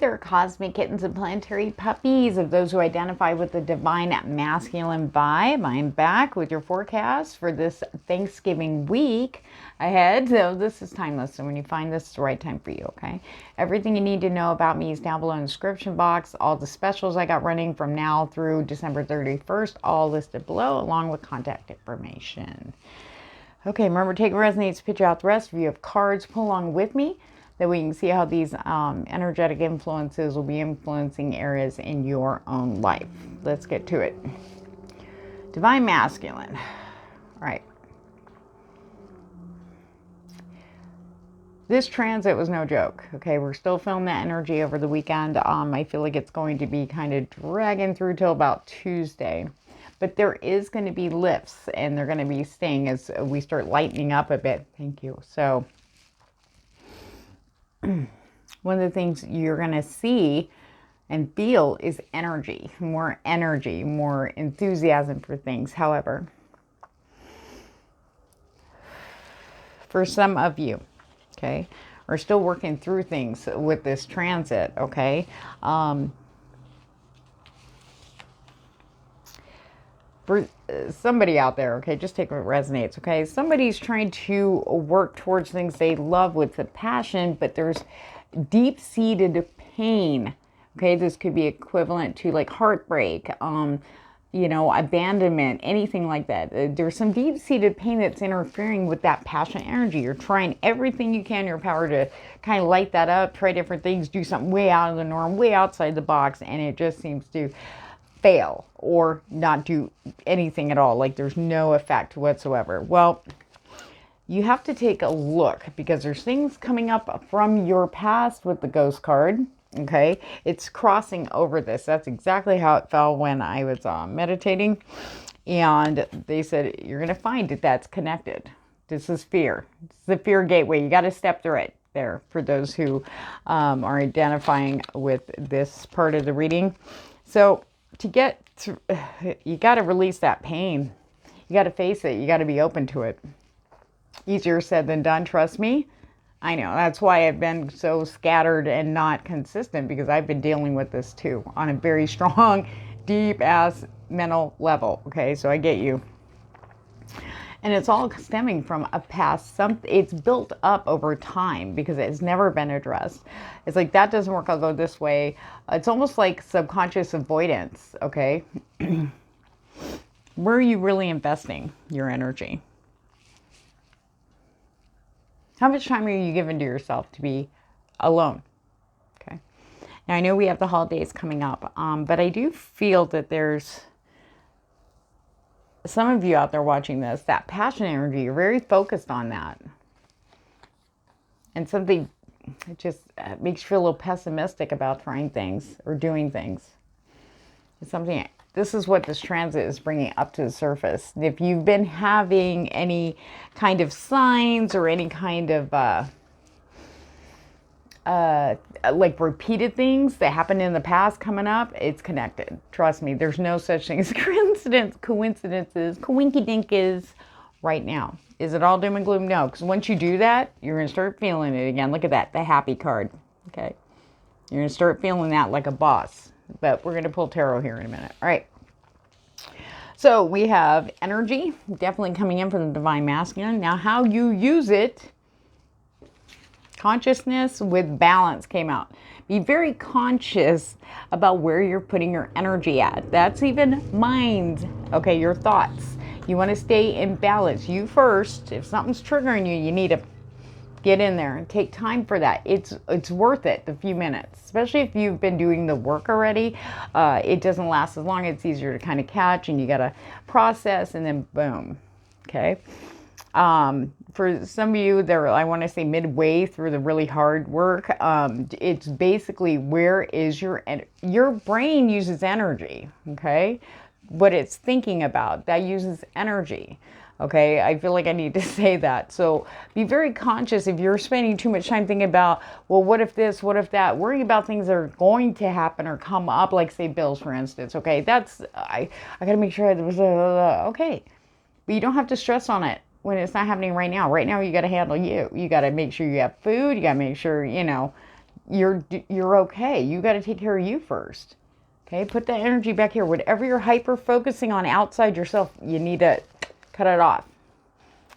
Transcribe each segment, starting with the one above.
there, cosmic kittens and planetary puppies. Of those who identify with the divine masculine vibe, I'm back with your forecast for this Thanksgiving week ahead. So this is timeless. So when you find this, it's the right time for you, okay? Everything you need to know about me is down below in the description box. All the specials I got running from now through December 31st, all listed below, along with contact information. Okay, remember, take what resonates, picture out the rest. If you have cards, pull along with me, that we can see how these energetic influences will be influencing areas in your own life. Let's get to it. Divine Masculine. All right. This transit was no joke. Okay, we're still feeling that energy over the weekend. I feel like it's going to be kind of dragging through till about Tuesday. But there is going to be lifts, and they're going to be staying as we start lightening up a bit. Thank you. So one of the things you're going to see and feel is energy, more enthusiasm for things. However, for some of you, okay, are still working through things with this transit, okay? For somebody out there, okay, just take what resonates, okay? Somebody's trying to work towards things they love with a passion, but there's deep-seated pain, okay? This could be equivalent to like heartbreak, you know, abandonment, anything like that. There's some deep-seated pain that's interfering with that passionate energy. You're trying everything you can in your power to kind of light that up, try different things, do something way out of the norm, way outside the box, and it just seems to fail or not do anything at all. Like there's no effect whatsoever. Well, you have to take a look because there's things coming up from your past with the ghost card. Okay, it's crossing over this. That's exactly how it fell when I was meditating, and they said you're going to find that that's connected. This is fear. It's the fear gateway. You got to step through it there for those who are identifying with this part of the reading. So to get through, you got to release that pain. You got to face it. You got to be open to it. Easier said than done, trust me. I know. That's why I've been so scattered and not consistent, because I've been dealing with this too on a very strong, deep-ass mental level. Okay, so I get you. And it's all stemming from a past, it's built up over time because it's never been addressed. It's like, that doesn't work, I'll go this way. It's almost like subconscious avoidance, okay? Where are you really investing your energy? How much time are you giving to yourself to be alone? Okay. Now, I know we have the holidays coming up, but I do feel that there's some of you out there watching this, that passion energy, you're very focused on that. And something, it just makes you feel a little pessimistic about trying things or doing things. It's something, this is what this transit is bringing up to the surface. If you've been having any kind of signs or any kind of like repeated things that happened in the past coming up, it's connected. Trust me, there's no such thing as coincidences right now. Is it all doom and gloom? No, because once you do that, you're going to start feeling it again. Look at that, the happy card. Okay, you're going to start feeling that like a boss. But we're going to pull tarot here in a minute. All right. So we have energy definitely coming in from the divine masculine. Now, how you use it, consciousness with balance came out. Be very conscious about where you're putting your energy at. That's even mind, okay, your thoughts. You want to stay in balance. You first. If something's triggering you, you need to get in there and take time for that. It's worth it, the few minutes, especially if you've been doing the work already. It doesn't last as long. It's easier to kind of catch, and you got to process, and then boom. Okay. For some of you, I want to say midway through the really hard work, it's basically where is your brain uses energy, okay? What it's thinking about, that uses energy, okay? I feel like I need to say that. So be very conscious if you're spending too much time thinking about, well, what if this, what if that, worrying about things that are going to happen or come up, like say bills, for instance, okay? That's, I got to make sure, okay. But you don't have to stress on it when it's not happening right now. Right now, you got to handle you. You got to make sure you have food. You got to make sure, you know, you're okay. You got to take care of you first. Okay, put that energy back here. Whatever you're hyper focusing on outside yourself, you need to cut it off.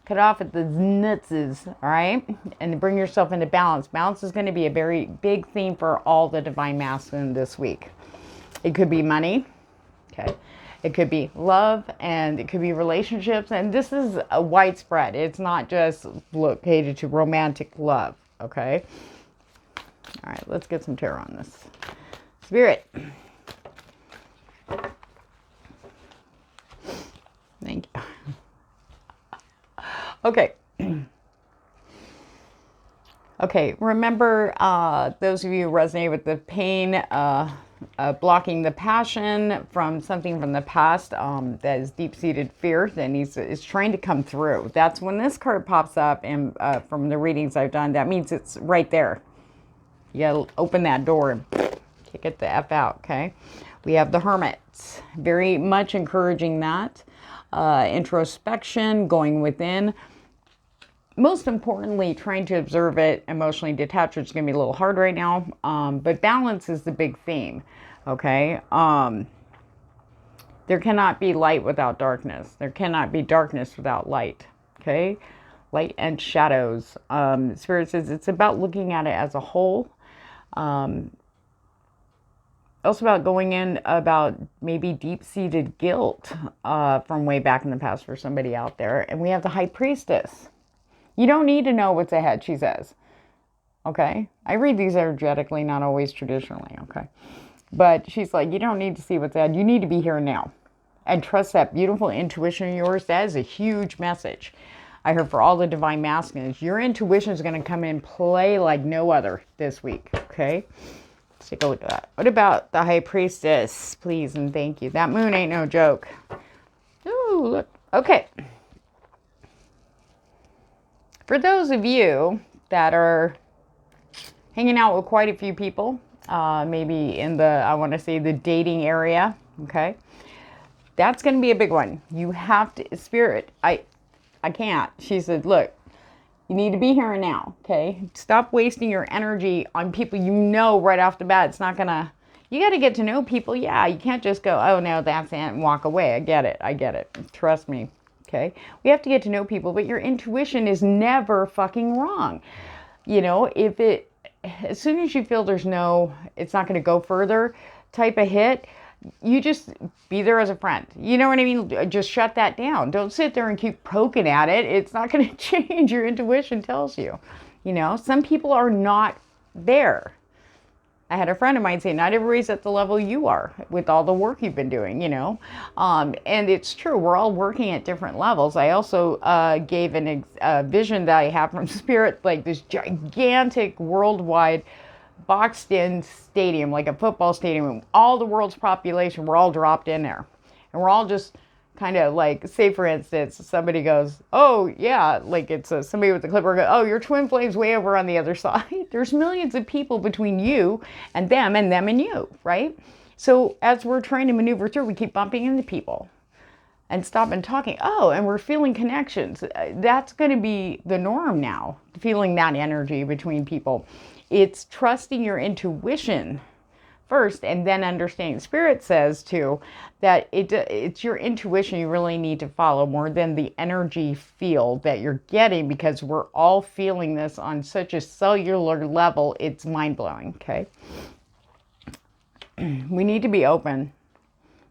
Cut off at the nutses, all right? And bring yourself into balance. Balance is going to be a very big theme for all the divine masculine this week. It could be money, okay? It could be love, and it could be relationships. And this is a widespread. It's not just located to romantic love, okay? All right, let's get some tarot on this. Spirit. Thank you. Okay. Okay, remember, those of you who resonate with the pain, blocking the passion from something from the past, that is deep-seated fear that is trying to come through. That's when this card pops up, and from the readings I've done, that means it's right there. You gotta open that door and kick it the F out, okay? We have the Hermit. Very much encouraging that. Introspection, going within. Most importantly, trying to observe it, emotionally detached, which is going to be a little hard right now. But balance is the big theme, okay? There cannot be light without darkness. There cannot be darkness without light, okay? Light and shadows. Spirit says it's about looking at it as a whole. Also about going in about maybe deep-seated guilt from way back in the past for somebody out there. And we have the High Priestess. You don't need to know what's ahead, she says. Okay? I read these energetically, not always traditionally, okay? But she's like, you don't need to see what's ahead. You need to be here now. And trust that beautiful intuition of yours. That is a huge message. I heard for all the divine masculines, your intuition is going to come in play like no other this week, okay? Let's take a look at that. What about the High Priestess? Please and thank you. That moon ain't no joke. Ooh, look. Okay. For those of you that are hanging out with quite a few people, maybe in the, I want to say the dating area, okay? That's going to be a big one. You have to, Spirit, I can't. She said, look, you need to be here and now, okay? Stop wasting your energy on people you know right off the bat. It's not going to, you got to get to know people. Yeah, you can't just go, oh, no, that's it, and walk away. I get it. Trust me. Okay, we have to get to know people, but your intuition is never fucking wrong. You know, if it, as soon as you feel there's no, it's not going to go further type of hit, you just be there as a friend. You know what I mean? Just shut that down. Don't sit there and keep poking at it. It's not going to change. Your intuition tells you. You know, some people are not there. I had a friend of mine say, not everybody's at the level you are with all the work you've been doing, you know. And it's true. We're all working at different levels. I also gave a vision that I have from Spirit, like this gigantic worldwide boxed in stadium, like a football stadium. All the world's population, we're all dropped in there. And we're all just kind of like, say for instance, somebody goes, oh yeah, like it's somebody with the clipper goes, oh, your twin flame's way over on the other side. There's millions of people between you and them and you, right? So as we're trying to maneuver through, we keep bumping into people and stop and talking. Oh, and we're feeling connections. That's going to be the norm now, feeling that energy between people. It's trusting your intuition first, and then understanding. Spirit says too that it's your intuition you really need to follow more than the energy field that you're getting, because we're all feeling this on such a cellular level. It's mind-blowing. Okay, we need to be open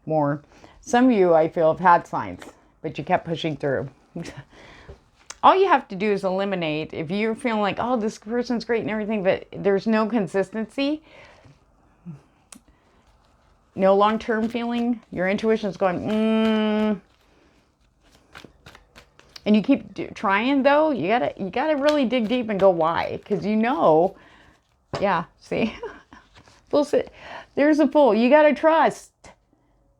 more. Some of you, I feel, have had signs, but you kept pushing through. All you have to do is eliminate, if you're feeling like, oh, this person's great and everything, but there's no consistency, no long-term feeling, your intuition is going, and you keep trying though, you gotta really dig deep and go, why? Because you know, yeah, see, there's a fool. You gotta trust.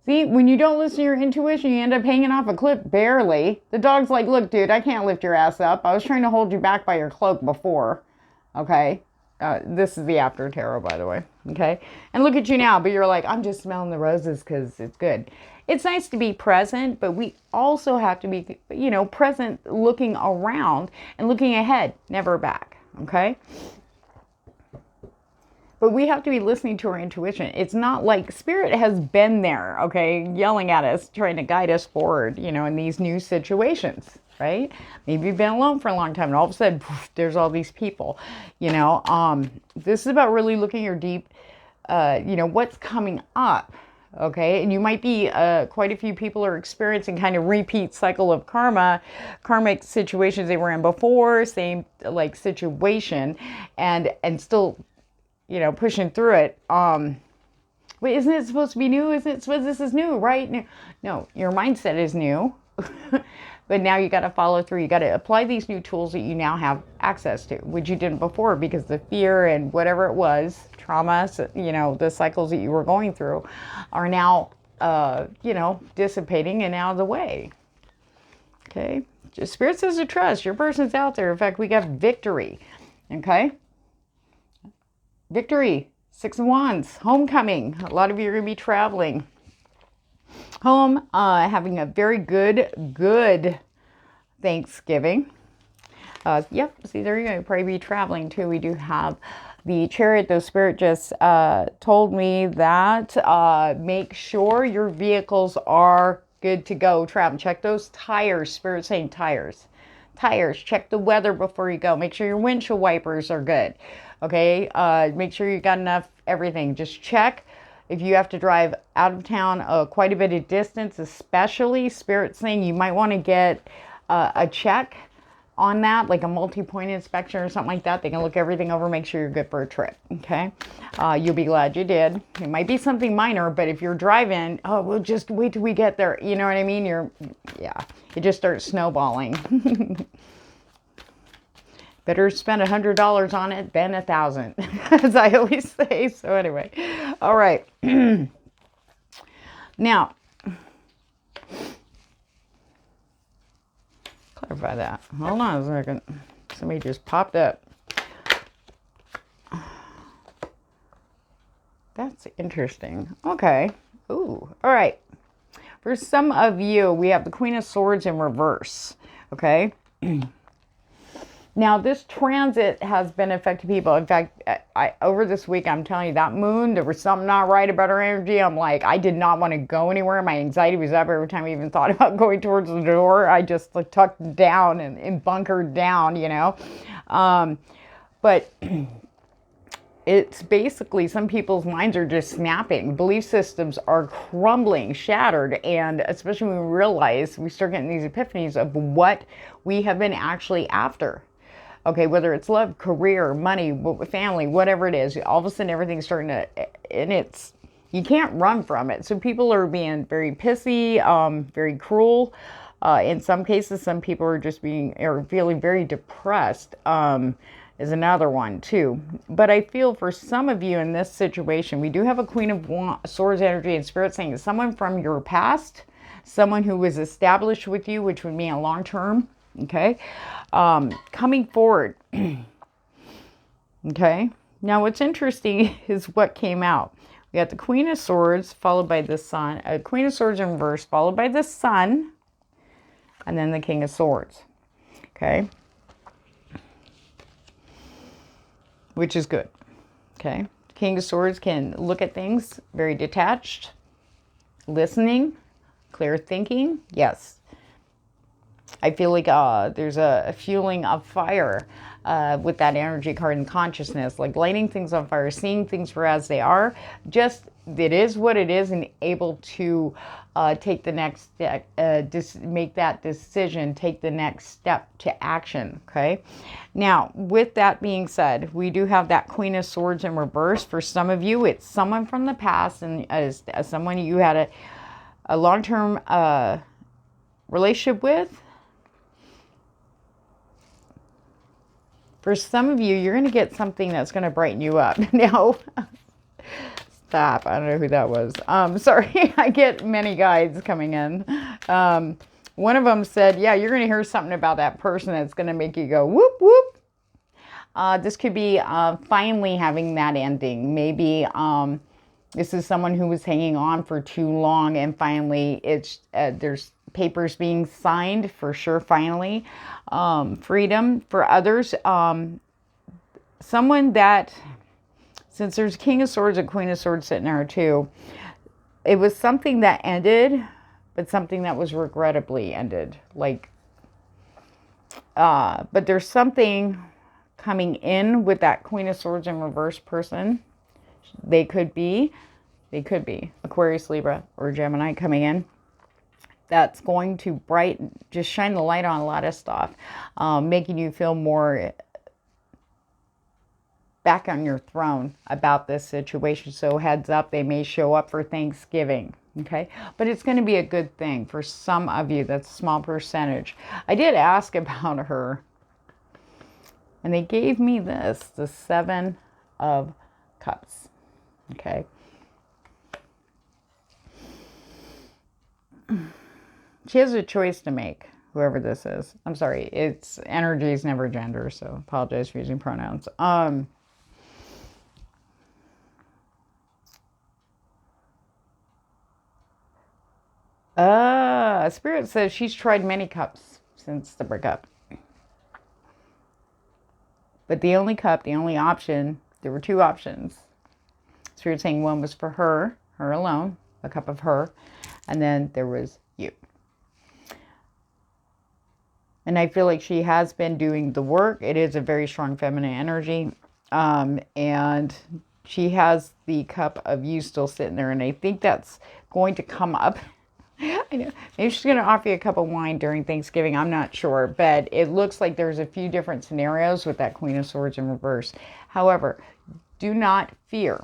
See, when you don't listen to your intuition, you end up hanging off a cliff barely. The dog's like, look, dude, I can't lift your ass up. I was trying to hold you back by your cloak before. Okay. This is the after tarot, by the way. Okay. And look at you now, but you're like, I'm just smelling the roses because it's good. It's nice to be present, but we also have to be, you know, present, looking around and looking ahead, never back. Okay. But we have to be listening to our intuition. It's not like Spirit has been there, okay, yelling at us, trying to guide us forward, you know, in these new situations, right? Maybe you've been alone for a long time and all of a sudden, poof, there's all these people, you know. This is about really looking at your deep, you know, what's coming up. Okay, and you might be, quite a few people are experiencing kind of repeat cycle of karmic situations they were in before, same like situation, and still, you know, pushing through it. Wait, isn't it supposed to be new? Isn't it supposed, this is new, right? No, your mindset is new, but now you got to follow through. You got to apply these new tools that you now have access to, which you didn't before because the fear and whatever it was, trauma, you know, the cycles that you were going through are now, you know, dissipating and out of the way. Okay. Just Spirit says to trust. Your person's out there. In fact, we got victory. Okay. Victory. 6 of Wands. Homecoming. A lot of you are going to be traveling home, having a very good Thanksgiving. Yep. See, there you go. You'll probably be traveling too. We do have the Chariot. Though Spirit just told me that make sure your vehicles are good to go. Travel. Check those tires. Spirit saying tires. Tires. Check the weather before you go. Make sure your windshield wipers are good. Okay. Make sure you got enough everything. Just check. If you have to drive out of town quite a bit of distance, especially, Spirit saying you might want to get a check on that, like a multi-point inspection or something like that. They can look everything over, make sure you're good for a trip. Okay. You'll be glad you did. It might be something minor, but if you're driving, oh, we'll just wait till we get there. You know what I mean? Yeah, it just starts snowballing. Better spend $100 on it than 1,000, as I always say. So anyway, all right. Now, clarify that. Hold on a second. Somebody just popped up. That's interesting. Okay. Ooh. All right. For some of you, we have the Queen of Swords in reverse. Okay. Now, this transit has been affecting people. In fact, over this week, I'm telling you, that moon, there was something not right about her energy. I'm like, I did not want to go anywhere. My anxiety was up every time I even thought about going towards the door. I just like, tucked down and bunkered down, you know. But it's basically some people's minds are just snapping. Belief systems are crumbling, shattered. And especially when we realize, we start getting these epiphanies of what we have been actually after. Okay, whether it's love, career, money, family, whatever it is, all of a sudden everything's starting to, and it's, you can't run from it. So people are being very pissy, very cruel. In some cases, some people are just feeling very depressed, is another one too. But I feel for some of you in this situation, we do have a Queen of Swords energy and Spirit saying someone from your past, someone who was established with you, which would mean a long term. Okay. Coming forward. Okay. Now what's interesting is what came out. We got the Queen of Swords followed by the Sun, Queen of Swords in reverse followed by the Sun, and then the King of Swords. Okay. Which is good. Okay. King of Swords can look at things very detached, listening, clear thinking. Yes. I feel like there's a fueling of fire with that energy card and consciousness, like lighting things on fire, seeing things for as they are. Just, it is what it is, and able to take the next step, make that decision, take the next step to action. Okay. Now, with that being said, we do have that Queen of Swords in reverse. For some of you, it's someone from the past, and as someone you had a long-term relationship with. For some of you, you're going to get something that's going to brighten you up. Now, stop. I don't know who that was. Sorry, I get many guides coming in. One of them said, yeah, you're going to hear something about that person that's going to make you go, whoop, whoop. This could be finally having that ending. Maybe this is someone who was hanging on for too long, and finally it's there's papers being signed for sure, finally. Freedom for others. Someone that Since there's King of Swords and Queen of Swords sitting there too, it was something that ended, but something that was regrettably ended. Like, but there's something coming in with that Queen of Swords in reverse person. They could be Aquarius, Libra, or Gemini coming in. That's going to just shine the light on a lot of stuff, making you feel more back on your throne about this situation. So heads up, they may show up for Thanksgiving. Okay, but it's going to be a good thing for some of you. That's a small percentage. I did ask about her, and they gave me this, the 7 of Cups. Okay. She has a choice to make, whoever this is. I'm sorry, it's energy is never gender, so apologize for using pronouns. Spirit says she's tried many cups since the breakup. But the only cup, the only option, there were 2 options. Spirit saying one was for her alone, a cup of her, and then there was you. And I feel like she has been doing the work. It is a very strong feminine energy. And she has the cup of you still sitting there. And I think that's going to come up. I know. Maybe she's going to offer you a cup of wine during Thanksgiving. I'm not sure. But it looks like there's a few different scenarios with that Queen of Swords in reverse. However, do not fear.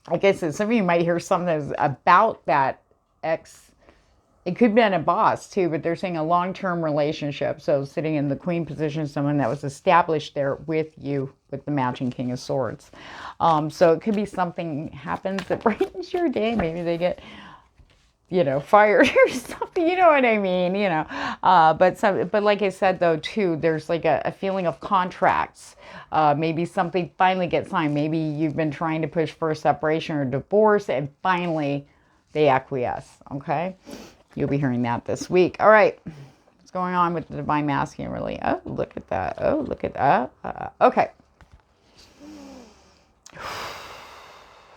Like I said, some of you might hear something about that ex. It could have been a boss too, but they're saying a long-term relationship. So sitting in the queen position, someone that was established there with you with the matching King of Swords. So it could be something happens that brightens your day. Maybe they get, fired or something. You know what I mean? But like I said though too, there's like a feeling of contracts. Maybe something finally gets signed. Maybe you've been trying to push for a separation or divorce, and finally they acquiesce. Okay. You'll be hearing that this week. All right. What's going on with the Divine Masculine, really? Oh, look at that. Oh, look at that. Okay.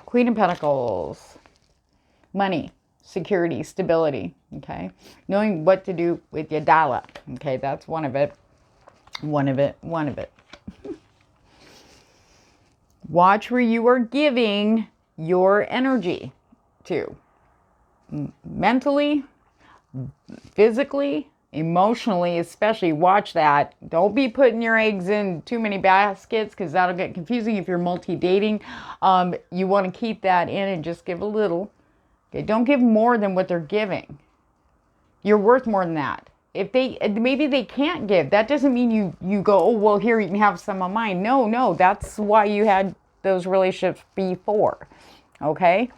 Queen of Pentacles. Money, security, stability. Okay. Knowing what to do with your dollar. Okay. That's one of it. One of it. Watch where you are giving your energy to. Mentally, physically, emotionally, especially. Watch that. Don't be putting your eggs in too many baskets, because that'll get confusing if you're multi-dating. You want to keep that in and just give a little. Okay, don't give more than what they're giving. You're worth more than that. If maybe they can't give, that doesn't mean you go, oh, well, here, you can have some of mine. No, that's why you had those relationships before. Okay?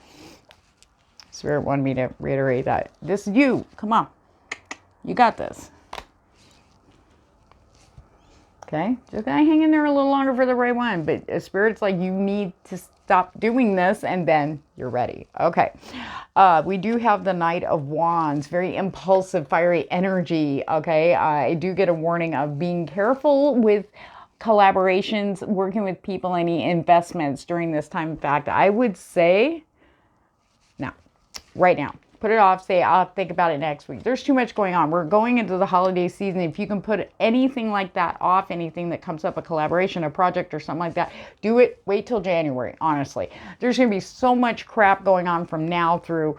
Spirit wanted me to reiterate that. This is you. Come on. You got this. Okay? Just gotta hang in there a little longer for the right one. But Spirit's like, you need to stop doing this, and then you're ready. Okay. We do have the Knight of Wands. Very impulsive, fiery energy. Okay? I do get a warning of being careful with collaborations, working with people, any investments during this time. In fact, I would say right now, put it off. Say, I'll think about it next week. There's too much going on. We're going into the holiday season. If you can put anything like that off, anything that comes up, a collaboration, a project, or something like that, do it. Wait till January, honestly. There's going to be so much crap going on from now through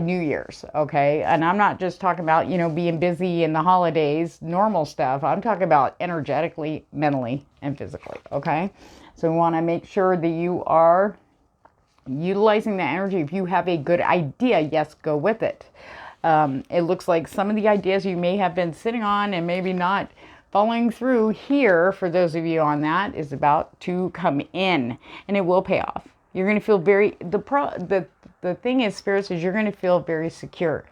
New Year's, okay? And I'm not just talking about, being busy in the holidays, normal stuff. I'm talking about energetically, mentally, and physically, okay? So we want to make sure that you are utilizing the energy. If you have a good idea, yes, go with it. It looks like some of the ideas you may have been sitting on and maybe not following through here, for those of you on that, is about to come in, and it will pay off. You're going to feel the thing is, Spirit says, you're going to feel very secure.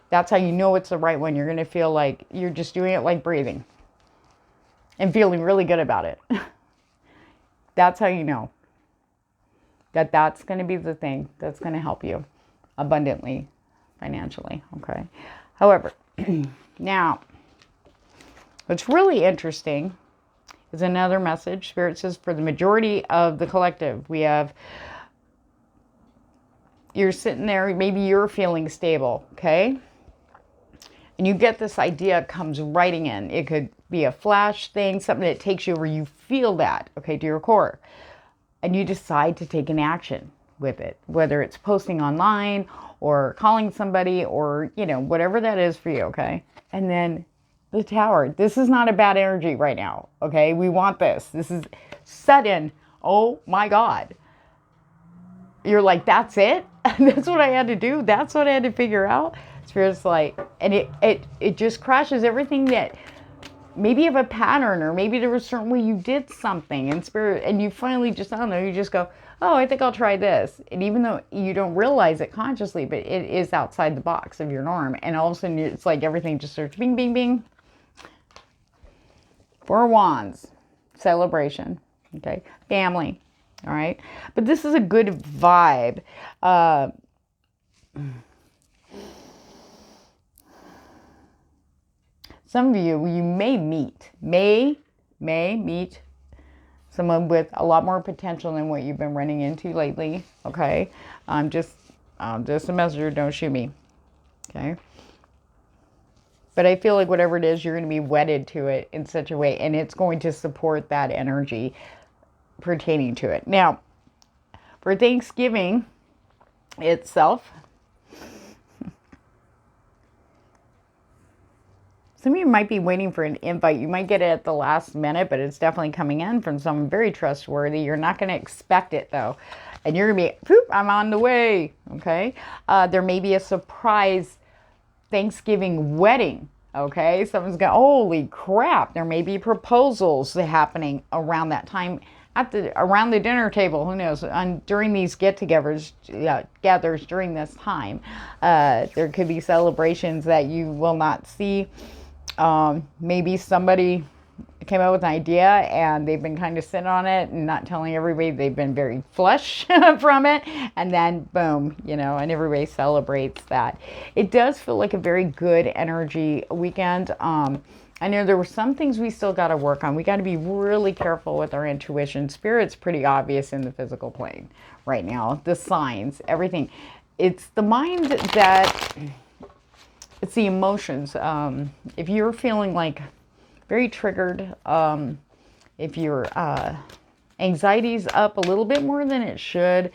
That's how you know it's the right one. You're going to feel like you're just doing it like breathing and feeling really good about it. That's how you know that's going to be the thing that's going to help you abundantly financially. Okay. However, now what's really interesting is another message. Spirit says for the majority of the collective, we have, you're sitting there, maybe you're feeling stable, okay? And you get this idea comes writing in. It could be a flash thing, something that takes you where you feel that, okay, to your core. And you decide to take an action with it, whether it's posting online or calling somebody or, you know, whatever that is for you, okay? And then the Tower. This is not a bad energy right now, okay? We want this. This is sudden. Oh my God. You're like, that's it? That's what I had to do? That's what I had to figure out? Spirit's like, and it just crashes everything that maybe you have a pattern, or maybe there was a certain way you did something, and Spirit, and you finally just, I don't know, you just go, oh, I think I'll try this. And even though you don't realize it consciously, but it is outside the box of your norm. And all of a sudden it's like everything just starts bing, bing, bing. 4 of Wands, celebration, okay? Family, all right? But this is a good vibe. Some of you may meet someone with a lot more potential than what you've been running into lately, okay? I'm just a messenger, don't shoot me, okay? But I feel like whatever it is, you're going to be wedded to it in such a way, and it's going to support that energy pertaining to it. Now, for Thanksgiving itself, some of you might be waiting for an invite. You might get it at the last minute, but it's definitely coming in from someone very trustworthy. You're not going to expect it, though. And you're going to be, poop, I'm on the way, okay? There may be a surprise Thanksgiving wedding, okay? Someone's going, holy crap. There may be proposals happening around that time, around the dinner table, who knows, during these get-togethers, gathers during this time. There could be celebrations that you will not see. Maybe somebody came up with an idea and they've been kind of sitting on it and not telling everybody. They've been very flush from it, and then boom, you know, and everybody celebrates that. It does feel like a very good energy weekend. I know there were some things we still got to work on. We got to be really careful with our intuition. Spirit's pretty obvious in the physical plane right now. The signs, everything. It's the mind that, it's the emotions. If you're feeling like very triggered, if your anxiety's up a little bit more than it should,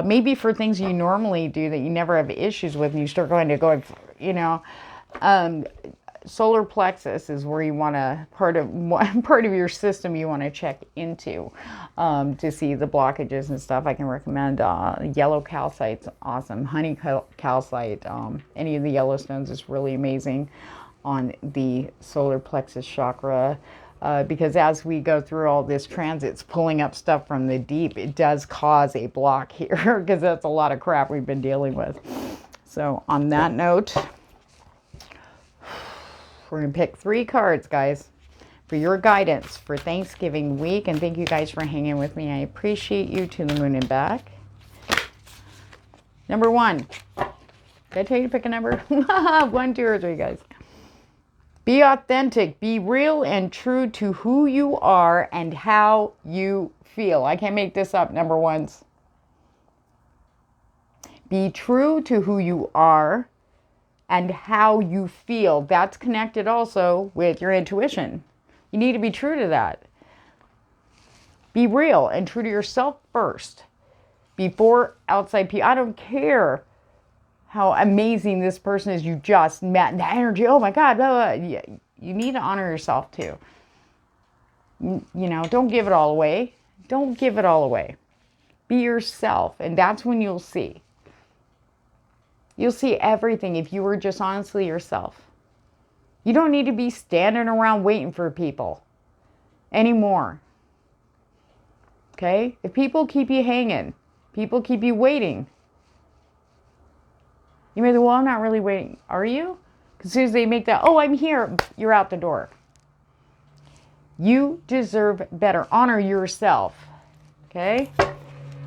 maybe for things you normally do that you never have issues with, and you start going, you know, solar plexus is where you want to, part of your system you want to check into to see the blockages and stuff. I can recommend yellow calcite's awesome. Honey calcite, any of the Yellowstones is really amazing on the solar plexus chakra, because as we go through all this transits pulling up stuff from the deep, it does cause a block here, because that's a lot of crap we've been dealing with. So on that note, we're going to pick 3 cards, guys, for your guidance for Thanksgiving week. And thank you guys for hanging with me. I appreciate you, to the moon and back. Number 1. Did I tell you to pick a number? 1, 2, or 3, guys. Be authentic. Be real and true to who you are and how you feel. I can't make this up, number 1s. Be true to who you are and how you feel. That's connected also with your intuition. You need to be true to that. Be real and true to yourself first before outside people. I don't care how amazing this person is you just met, and the energy, oh my God, blah, blah. You need to honor yourself too. You know, don't give it all away. Don't give it all away. Be yourself, and that's when you'll see. You'll see everything if you were just honestly yourself. You don't need to be standing around waiting for people anymore. Okay? If people keep you hanging, people keep you waiting. You may say, well, I'm not really waiting. Are you? Because as soon as they make that, oh, I'm here, you're out the door. You deserve better. Honor yourself. Okay?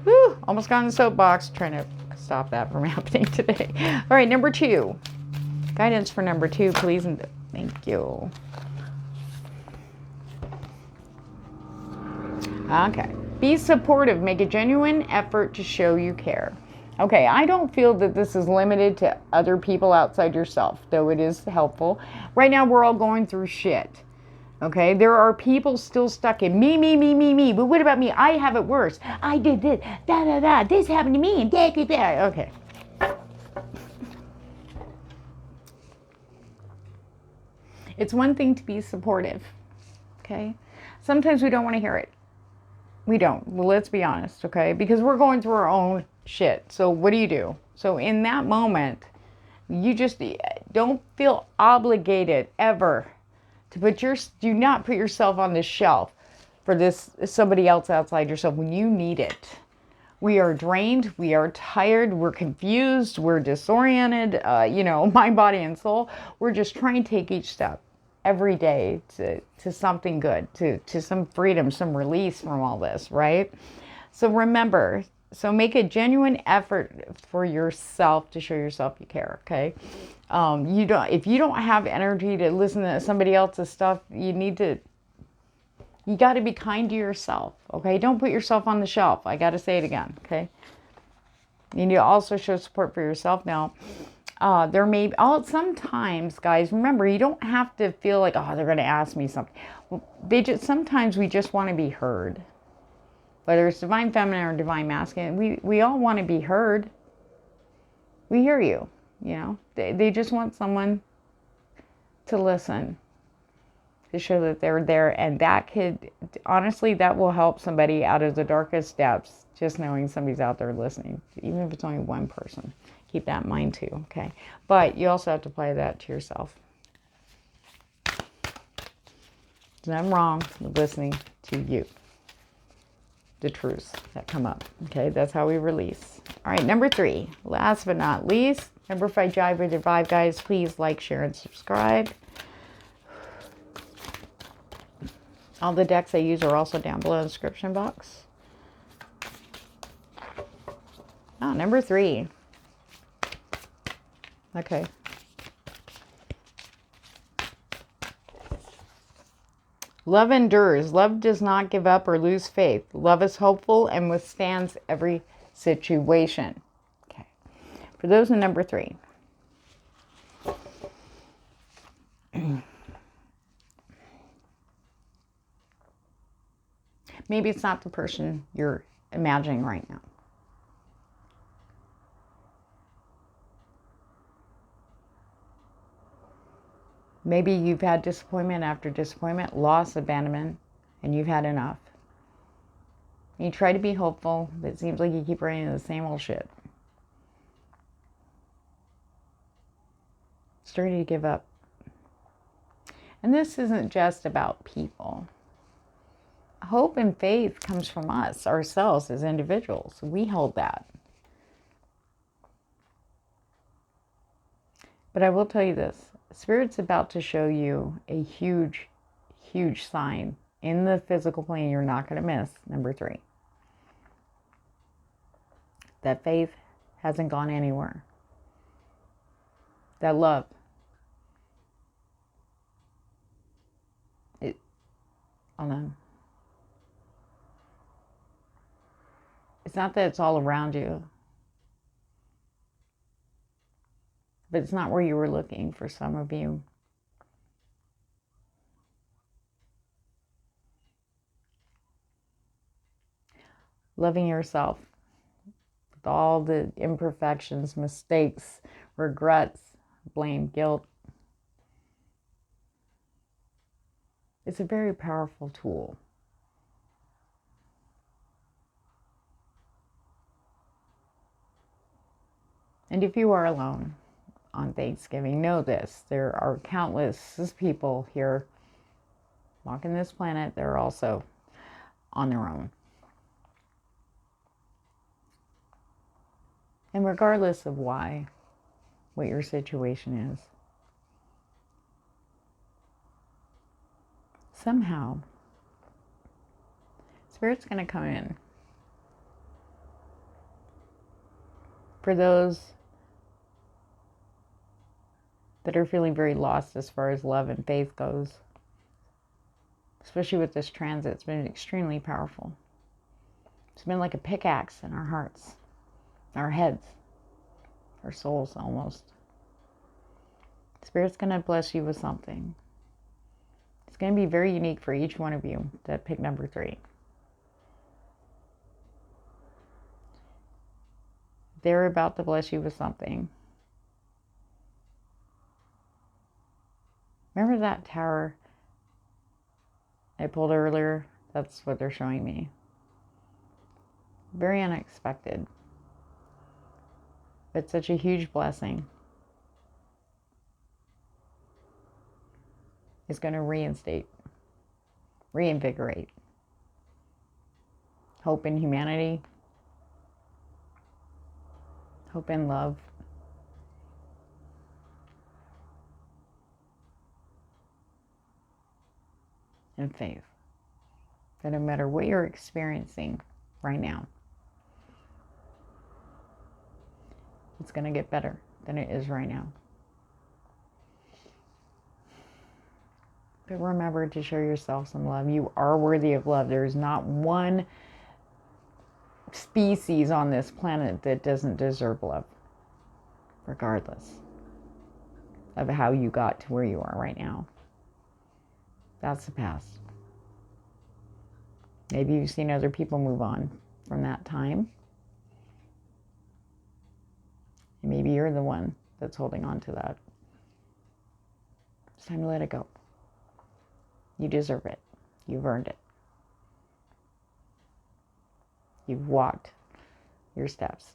Woo! Almost got in the soapbox trying to stop that from happening today. All right, number 2. Guidance for number 2, please. And thank you. Okay. Be supportive. Make a genuine effort to show you care. Okay, I don't feel that this is limited to other people outside yourself, though it is helpful. Right now, we're all going through shit. Okay, there are people still stuck in me, me, me, me, me. But what about me? I have it worse. I did this, da, da, da. This happened to me, and da, da, da. Okay. It's one thing to be supportive. Okay. Sometimes we don't want to hear it. We don't. Well, let's be honest, okay? Because we're going through our own shit. So what do? So in that moment, you just don't feel obligated ever to do not put yourself on the shelf for this somebody else outside yourself when you need it. We are drained, we are tired, we're confused, we're disoriented, mind, body, and soul. We're just trying to take each step every day to something good, to some freedom, some release from all this, right? So remember, make a genuine effort for yourself to show yourself you care, okay? If you don't have energy to listen to somebody else's stuff, you got to be kind to yourself, okay? Don't put yourself on the shelf. I got to say it again, okay? You need to also show support for yourself. Now, sometimes, guys, remember, you don't have to feel like, oh, they're going to ask me something. Sometimes we just want to be heard. Whether it's divine feminine or divine masculine, we all want to be heard. We hear you, They just want someone to listen, to show that they're there. And honestly, that will help somebody out of the darkest depths, just knowing somebody's out there listening, even if it's only one person. Keep that in mind too, okay? But you also have to apply that to yourself. There's nothing wrong with listening to you. The truths that come up, okay? That's how we release. All right, number 3, last but not least. Remember, if I jive with your vibe, guys, please like, share, and subscribe. All the decks I use are also down below in the description box. Number 3. Okay. Love endures. Love does not give up or lose faith. Love is hopeful and withstands every situation. Okay. For those in number 3. Maybe it's not the person you're imagining right now. Maybe you've had disappointment after disappointment, loss, abandonment, and you've had enough. You try to be hopeful, but it seems like you keep running into the same old shit. Starting to give up. And this isn't just about people. Hope and faith comes from us, ourselves as individuals. We hold that. But I will tell you this. Spirit's about to show you a huge, huge sign in the physical plane you're not going to miss. Number 3. That faith hasn't gone anywhere. That love. Hold on. It's not that it's all around you. But it's not where you were looking for some of you. Loving yourself with all the imperfections, mistakes, regrets, blame, guilt. It's a very powerful tool. And if you are alone on Thanksgiving, know this. There are countless people here walking this planet. They're also on their own. And regardless of what your situation is, somehow, Spirit's going to come in. For those that are feeling very lost as far as love and faith goes, especially with this transit, it's been extremely powerful. It's been like a pickaxe in our hearts, our heads, our souls almost. Spirit's going to bless you with something. It's going to be very unique for each one of you that pick number 3. They're about to bless you with something. Remember that tower I pulled earlier? That's what they're showing me. Very unexpected. But such a huge blessing. It's going to reinstate, reinvigorate hope in humanity, hope in love, and faith. That no matter what you're experiencing right now, it's going to get better than it is right now. But remember to show yourself some love. You are worthy of love. There is not one species on this planet that doesn't deserve love, regardless of how you got to where you are right now. That's the past. Maybe you've seen other people move on from that time. And maybe you're the one that's holding on to that. It's time to let it go. You deserve it. You've earned it. You've walked your steps.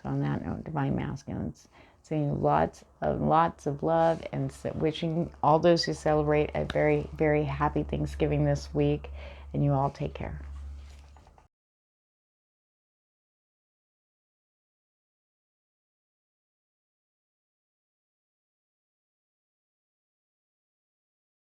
So on that note, Divine Masculines, sending you lots of love and wishing all those who celebrate a very, very happy Thanksgiving this week. And you all take care.